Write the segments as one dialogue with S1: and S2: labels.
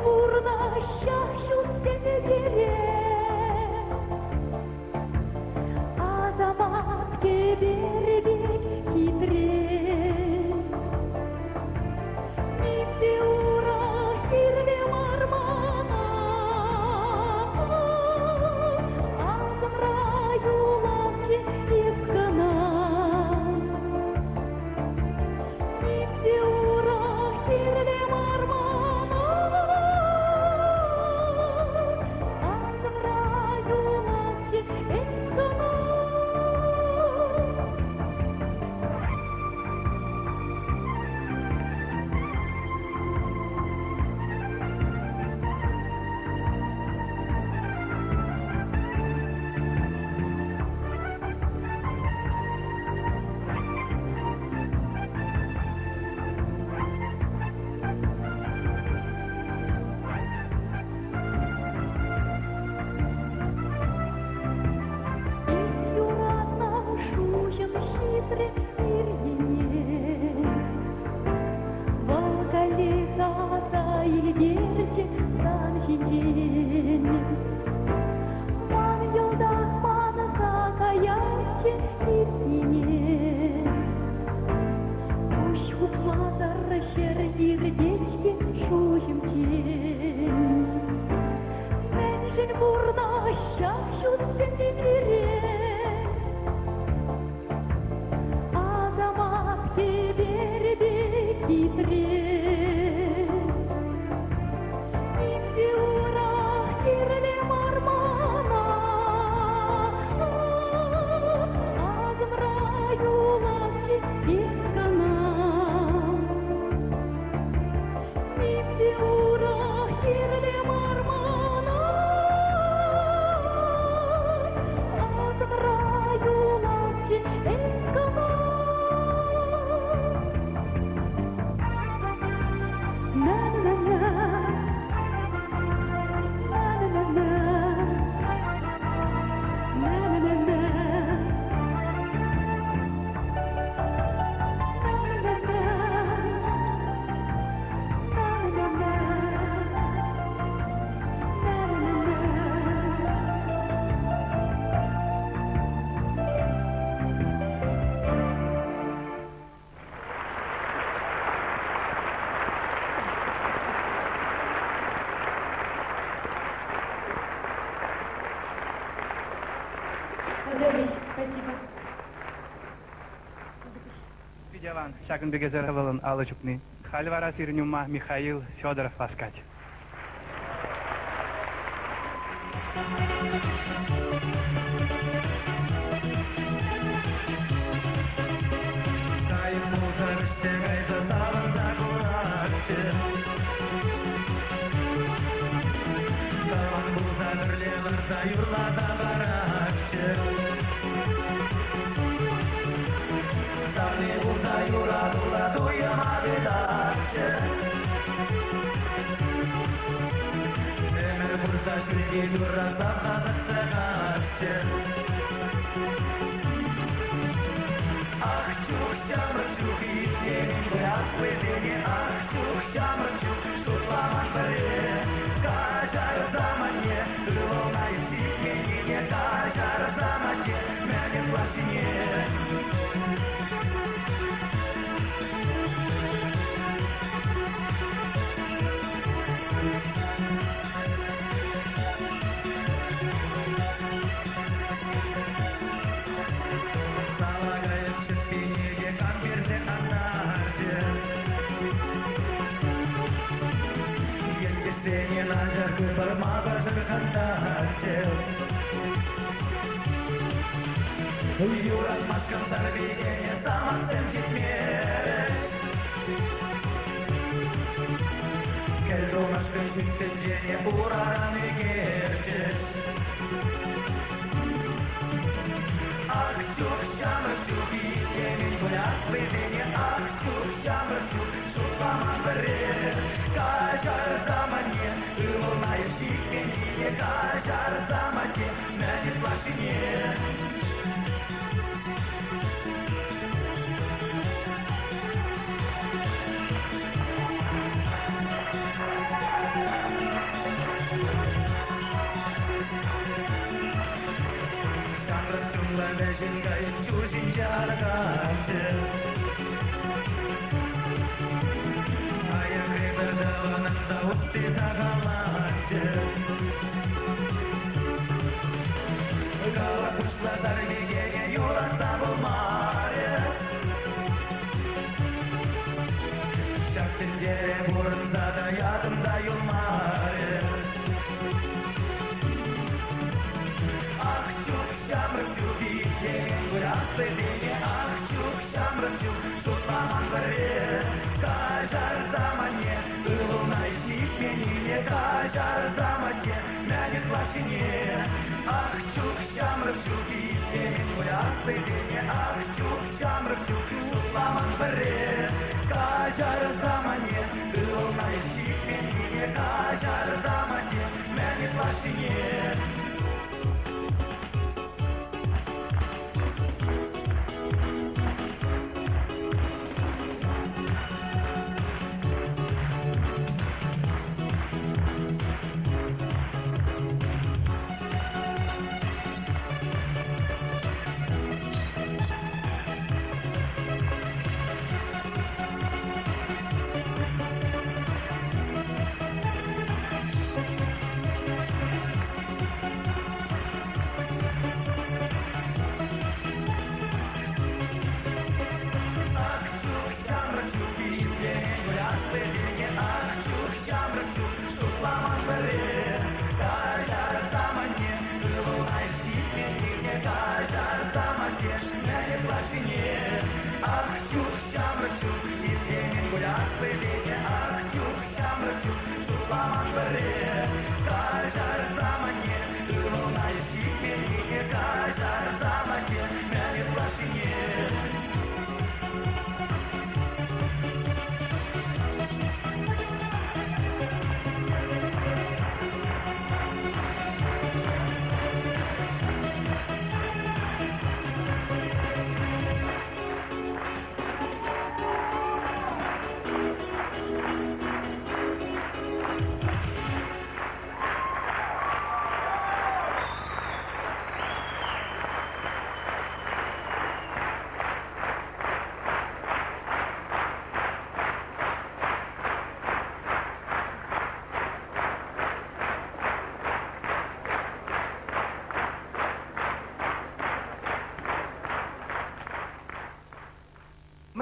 S1: burada şahşut seni direk Azamat geber bir hitrek Nifti ura hirve marmana Azımra yulasçı iskana Nifti ura hirve marmana Azımra yulasçı iskana Сердечки шужим тень Менжин burada şahşut seni direk Azamat geber bir hitrek Nifti ura hirle marmana Azımra yulasçı iskana Nifti ura hirle marmana Azımra yulasçı iskana Na na na Na na na na Na na na na Спасибо.
S2: Виделан, шагын бегезеровалын алычупны. Хальвара сирнюма Михаил Федоров Васкать.
S3: Юрлада баракчы Старый уда юрадула дуяма бедакчы Темір бұрса жүрге юраса қазықсы қақчы Ах, чух, шамыр, чух, иттенің бұяз көзіне Ах, чух, шамыр, чух, шутламан бірі Кажар замане, ылылнай шикменіне Кажар замане, мәнен плашине Салагайып шытпенеге кам берсе анарчы Сенен ажар кыпырма башыр қантарчы Юрат машкан сарбегене самақсен жетмеш Кәлді машкан жүктен және ураран егерчеш Ах, чух, шамыр, чух, иттенің бұляқ бөйдене Ах, чух, шамыр, чух, шутламан бірі Кажар замане, ылылнай шикменіне Кажар замане, мәнен плашине 매실가인 주신자라간지 아야 그래버다와난다 웃디 다가만지 Kala kuşlar gege yollarda bulmar Şaktınca burunza da yadımda yolmar Ah çok şamrıçuk iyken bıraktı beni Ah çok şamrıçuk şutlaman bari Kajar zamanye ılına işit benimle Kajar zamanye menet başine Ah çok şamrıçuk iyken bıraktı beni Ah çok şamrıçuk şutlaman bari Kajar zamanye ılına işit benimle Kajar zamanye menet başine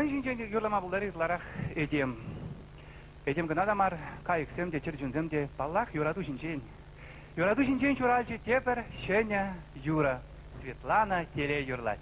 S2: Мен жинжен юрлама булдары изларах edem. Edem gına da mar kayıksem de çırcınzem de ballах юраду жинжен. Юраду жинжен чуральче тепер Шеня Юра. Светлана теле юрлать.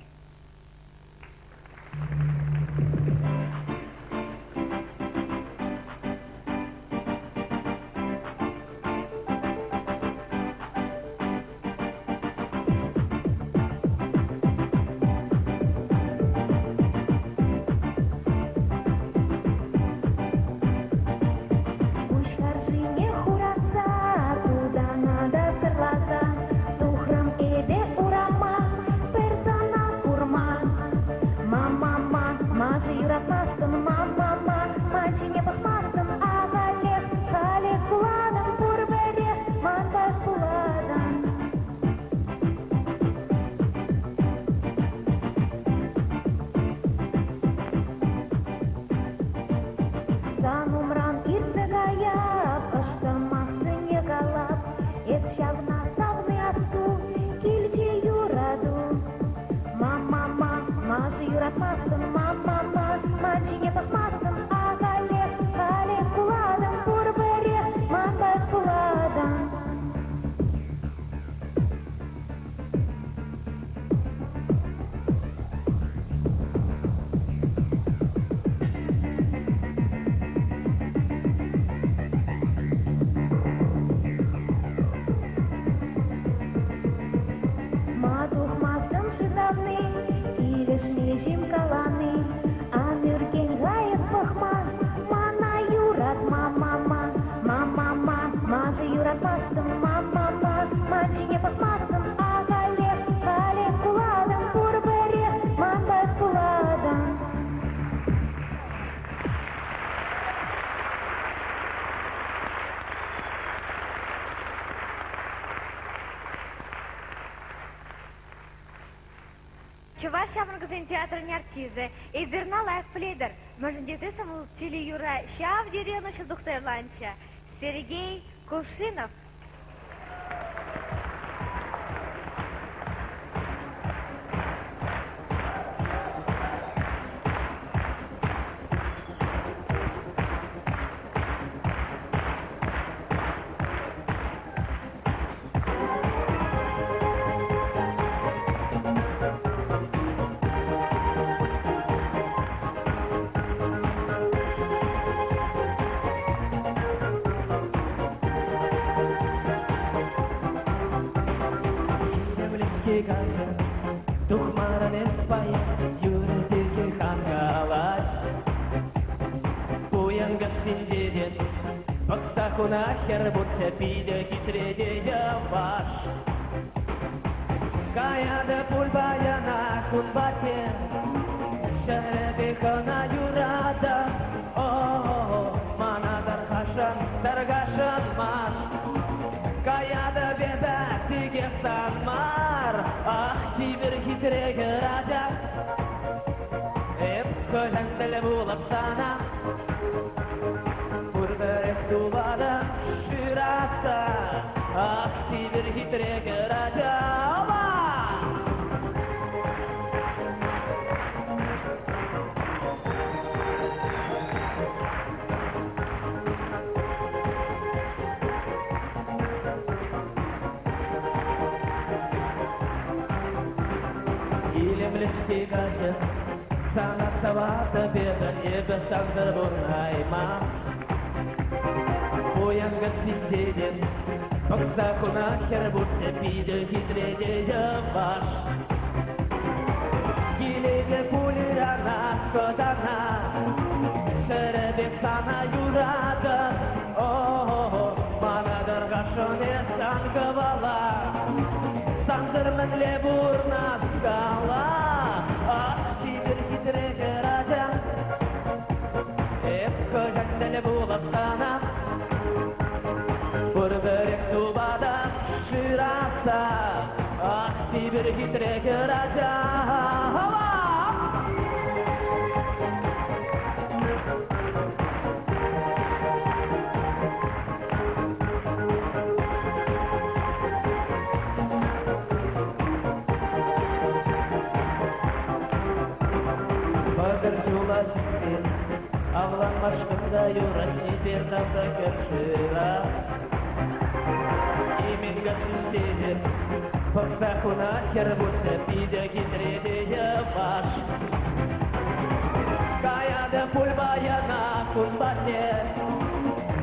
S4: Чуваш Шамргазин театрын артизы, Эдерна лайф плейдер, Мажендеты самыл теле юра Шав деревна Шелдухтерланча, Сергей Кувшинов.
S3: Каже, тухмара не спає, юрі тільки хангалась. Уянга синдеден, баксаху нахер, будь піде хитредея ваш. Каяда пульбая на хунбате, шеребеха на юрада. О, мана даргашан ман, Каяда беда тиге санмар. Ах, тибір хитрегі раджа, көжәнділі болып сана, Күрбірек тубада шыраса. Ах, тибір хитрегі раджа, Каже, сана савата беда, ебе сандыр бурнаймас. Уянга синдеден, баксаху нахер, будь піде хитредея ваш. Гилеге пулирана ходана, шеребек сана юрада. О, мана даргашоне сангавала, сандыр мінле бурна скала. Ах, тибір хитрегі раджа, көжәнділі болып сана, Күрбірек тубада шыраса. Ах, тибір хитрегі раджа, Жулашин, авлан машкында юра, теперь таза керши раз. Именга синтедер, баксаху нахер, будь піде хитредея ваш. Каяда пульбая на кунбате,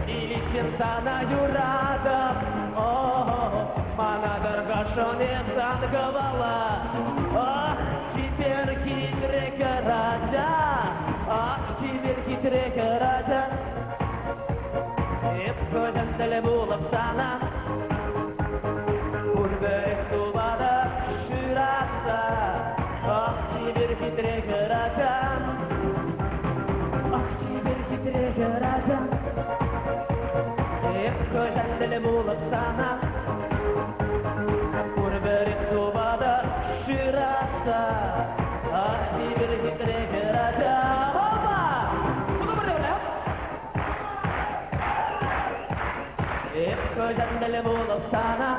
S3: или ченсана юрада. О, мана даргашоне сангавала. Ах, теперь хитрека раджа, ах, теперь хитрека раджа. Көжәнділі болып сана, Күрбірек тубада шыраса. Ах, теперь хитрека раджа, ах, теперь хитрека раджа. Көжәнділі болып сана, Күрбірек тубада шыраса. Ах, теперь хитрегі раджа. Опа! Бұны бірде білем. Көжәнділі болып сана,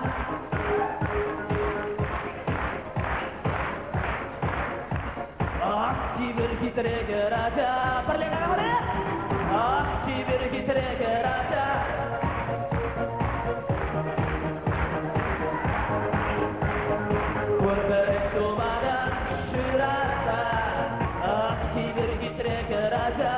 S3: Ах, теперь хитрегі раджа. Бірлек аға бірде. Ах, теперь хитрегі раджа. Күрбірек тубада шыраса. Ах, теперь хитрегі раджа.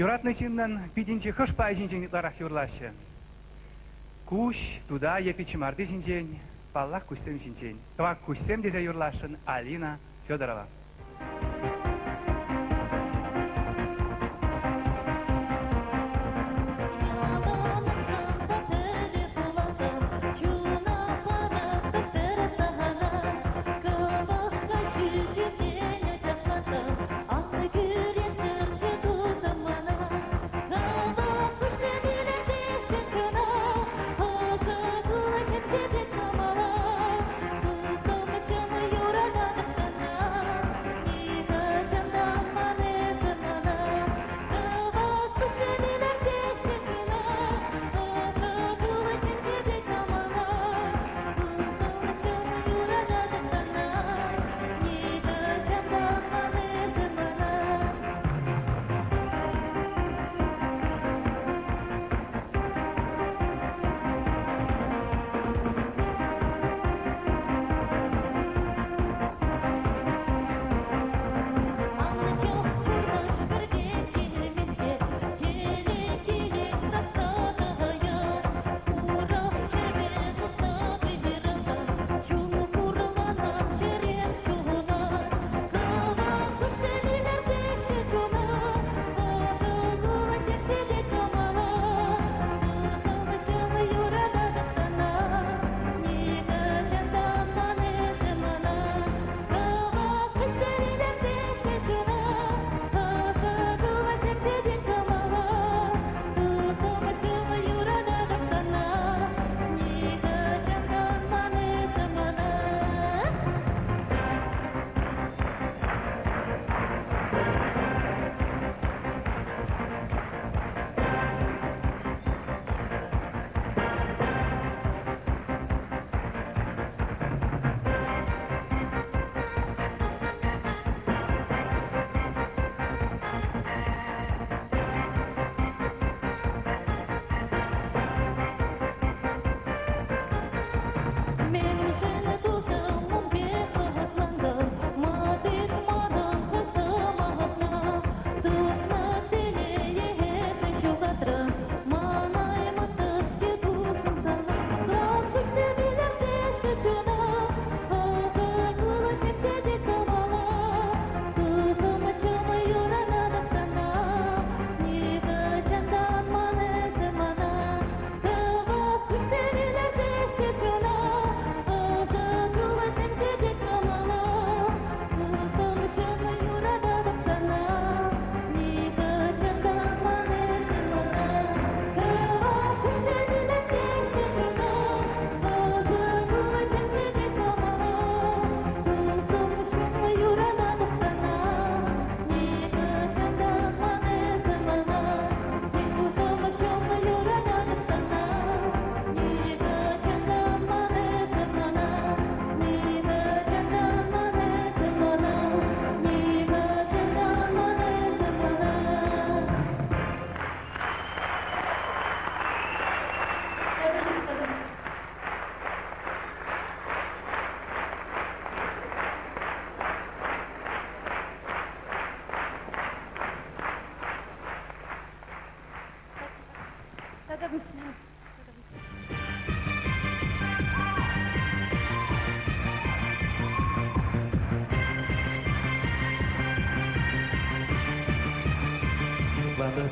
S2: Юратны чиннан бидинче хышпай жинжен итларах юрлашы. Куш, туда епи чимарды жинжен, паллах кусем жинжен. Квак кусем дезе юрлашын Алина Федорова.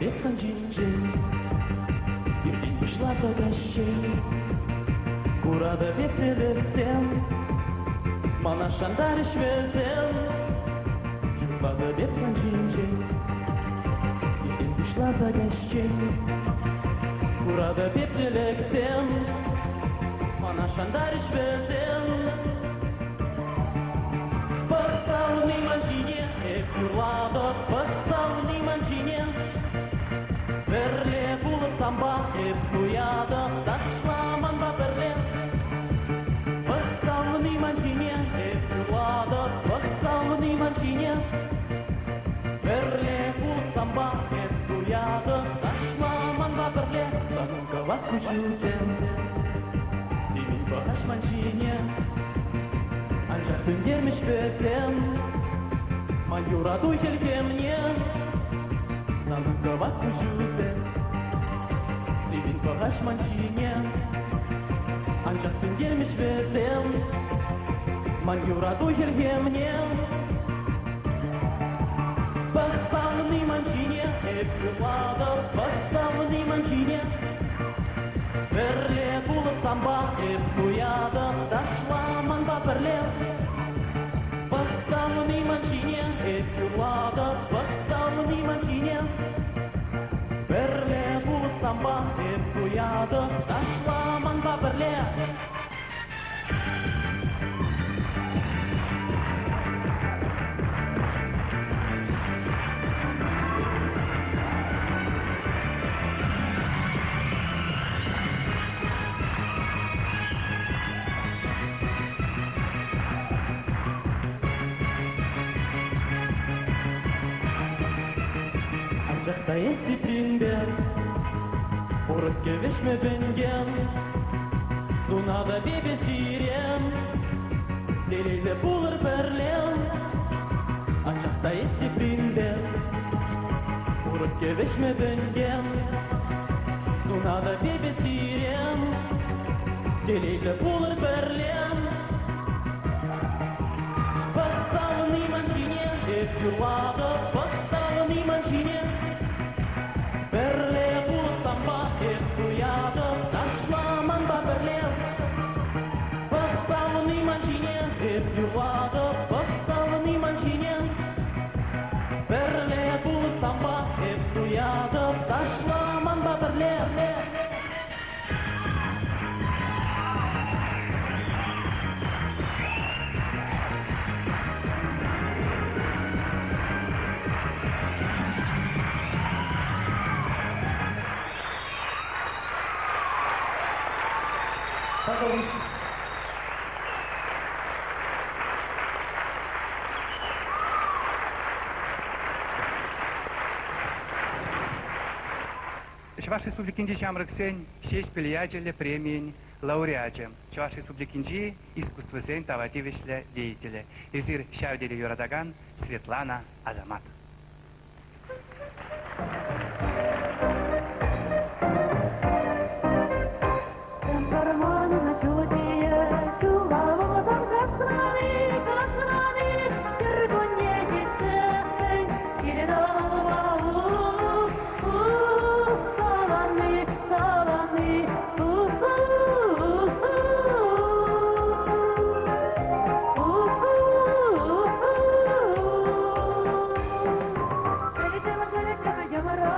S3: бепсан джинджин, и в день вышла за гощей. Burada bekledim, bana şandariş verdim. Burada bepsan джинджин, и в день вышла за гощей. Burada bekledim, bana şandariş verdim. Поставленный манчине, эфюлада, поставленный манчине. Берле булы самба, эфюяда, дашла манба берле. Поставленный манчине, эфюлада, поставленный манчине. Берле булы самба, эфюяда, дашла манба берле. Санука вакучутен, симин багаш манчине. Ancak süngermiş betem, Mayura duykel мне, Sanıkka vakıcüde, Sivin pahаш mançine. Ancak süngermiş betem, Mayura duykel мне. Поставленный манчине, эфюлада, поставленный манчине. Берле булы самба, эфюяда, дашла манба берле. Поставленный манчине, эфюлада, поставленный манчине. Берле булы самба, эфюяда, дашла манба берле. Ancak da estiprinden, Urıkke veşmebingen, Sunada bebesirem, Leleyle bulur berlem. Ancak da estiprinden, Urıkke veşmebingen, Sunada bebesirem, Leleyle bulur berlem. Поставленный манчине, эфюлада, поставленный манчине. Берле булы самба, эфюяда, дашла манба берле. Поставленный манчине, эфюлада, поставленный манчине. Берле булы самба, эфюяда, дашла манба берле.
S2: Чуваш Республикинчи Чамрыксен, шесть пельячеле премиень лауреате. Чуваш Республикинчи искусство сен тавативишле деятеле. Изир Шавдели Юрадаган Светлана Азамат.
S1: Yamara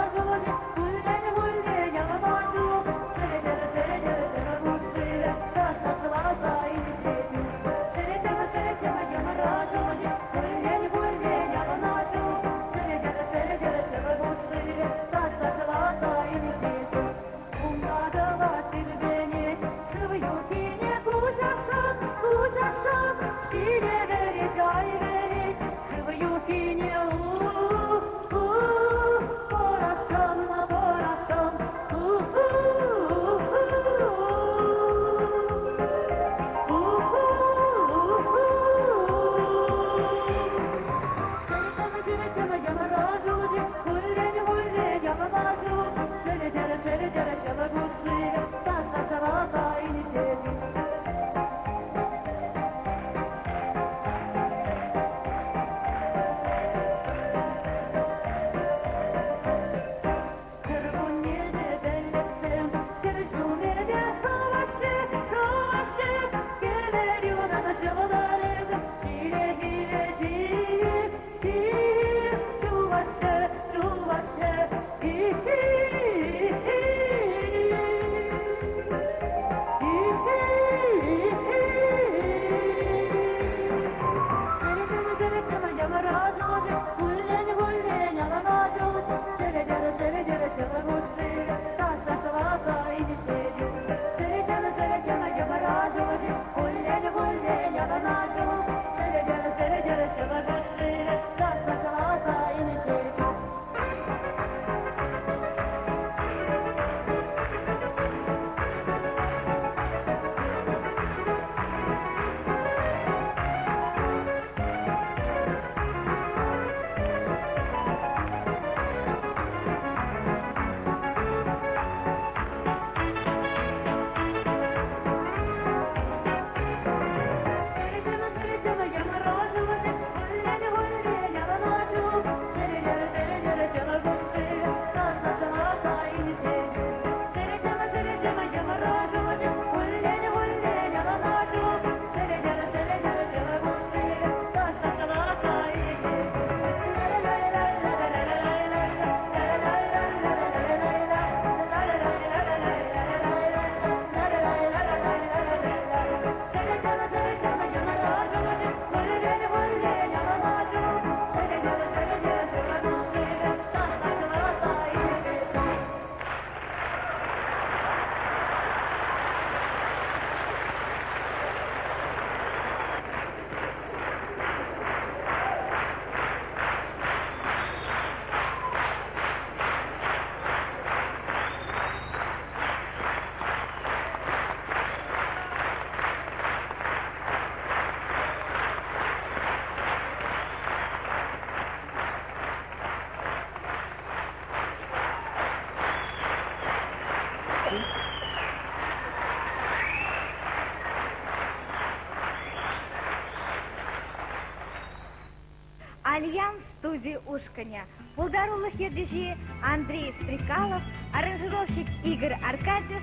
S4: Альянс студии Ушканя. Пулдарулых ердежи Андрей Стрекалов, аранжировщик Игорь Аркадьев.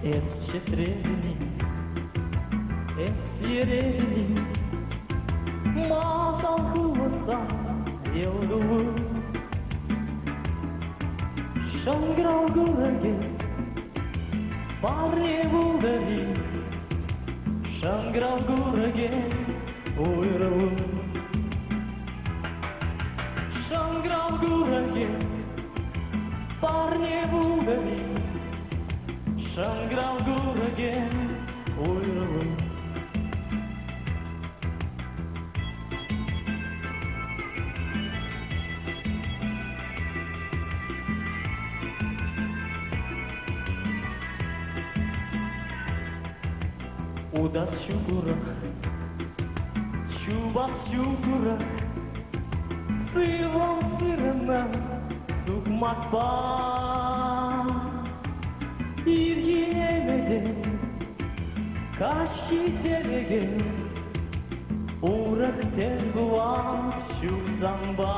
S3: Es çetreni, es yereni, masal kılmasa yıldırım. Şangral güllerge, parne buldari, şangral güllerge, uyarım. Şangral güllerge, parne buldari, şangral güllerge, uyarım. Udas syukurah, Чубас syukurah, Сывом сырына сукмакпа. Иргемеден, кашки телеген, Урак тергуас щуксамба.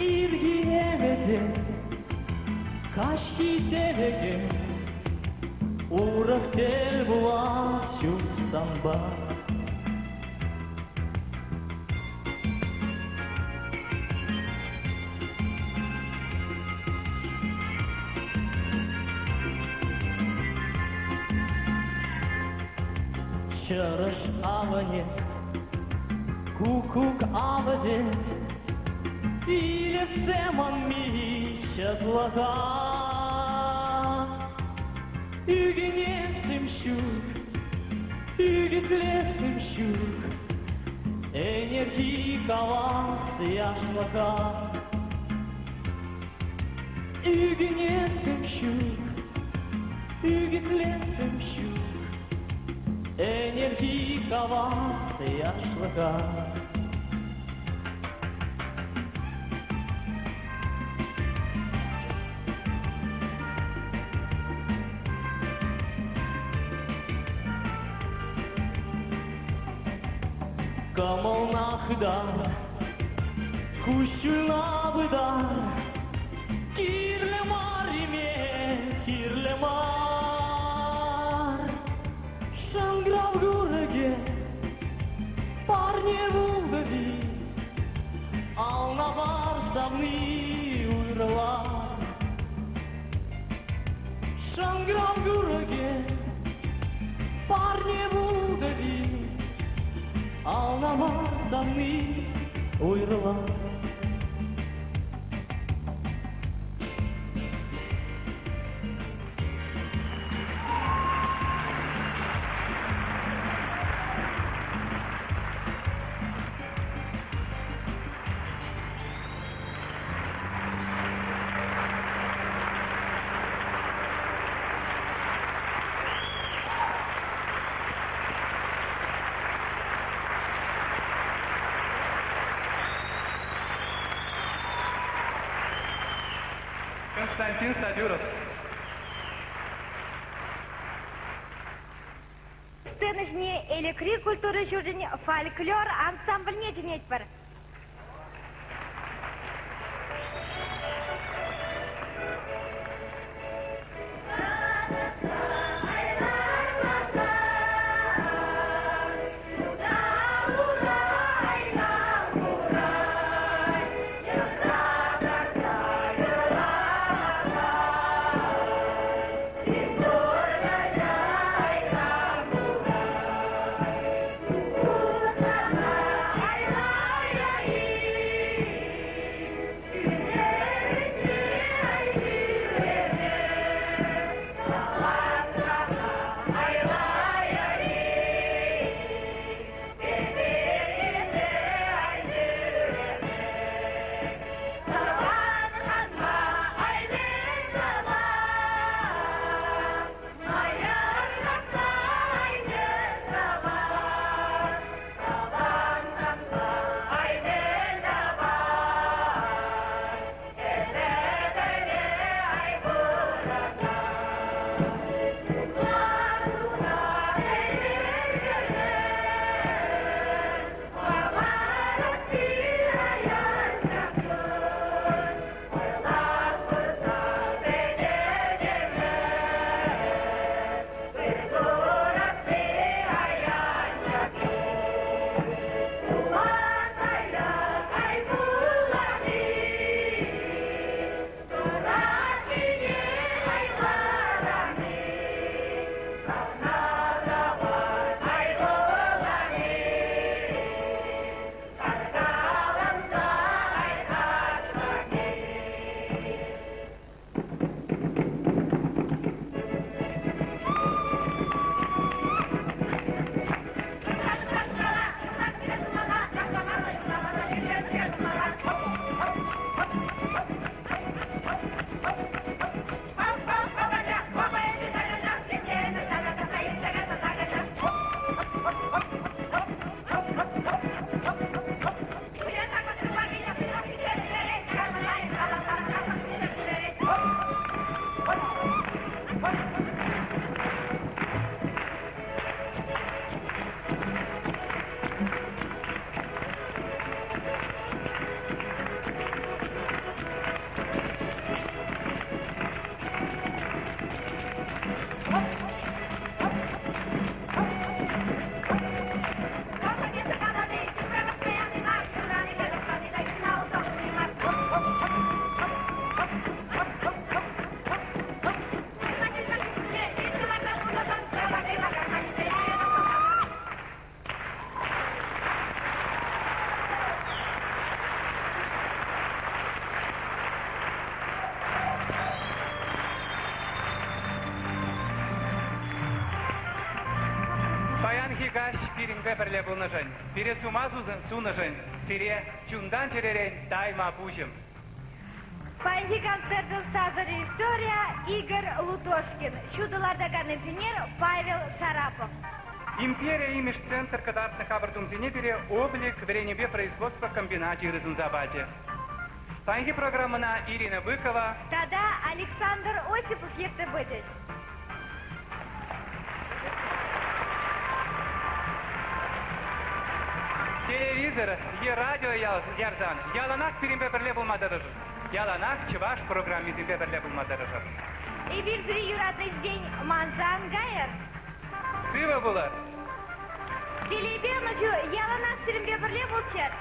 S3: Иргемеден, кашки телеген, Урак тергуас щуксамба. Чараш аване, кукук аваде, Или цемами щатлага. Ügenесим щук, ügetlесим щук, Энергии кавас яшлака. Ügenесим щук, ügetlесим щук, Энергии кавас яшлака. Камолнахдар, кущулабыдар, Кирлемар име, кирлемар. Шанграв гураге, парне вулдави, Алнавар савны уйралар. Шанграв гураге, парне вулдави, Алнавар савны уйралар.
S2: Константин Садюров.
S4: Сценажне элекри культуры жүрден фольклор ансамбліне жөнет бір.
S2: хигаш пиринбе бірле болнажын. Бире сума сунажын. Сире чундан черерен дайма бужым.
S4: Панхи концертын сазы режиссерия Игорь Лутошкин. Чудоладаган инженер Павел Шарапов.
S2: Империя имиш центр кадартных абортумзине бире облик вренебе производства комбинате Рызунзабаде. Панхи программана Ирина Быкова.
S4: Тогда Александр Осипов, если будешь.
S2: Телевизор, радио ярзан. Яланах пиринбе бірле болмадырыжыр. Яланах чываш программизмбе бірле болмадырыжыр.
S4: И бирбири юратный день Манзан Гайер.
S2: Сыва булар.
S4: Келебе ночу яланах сиринбе бірле болчар.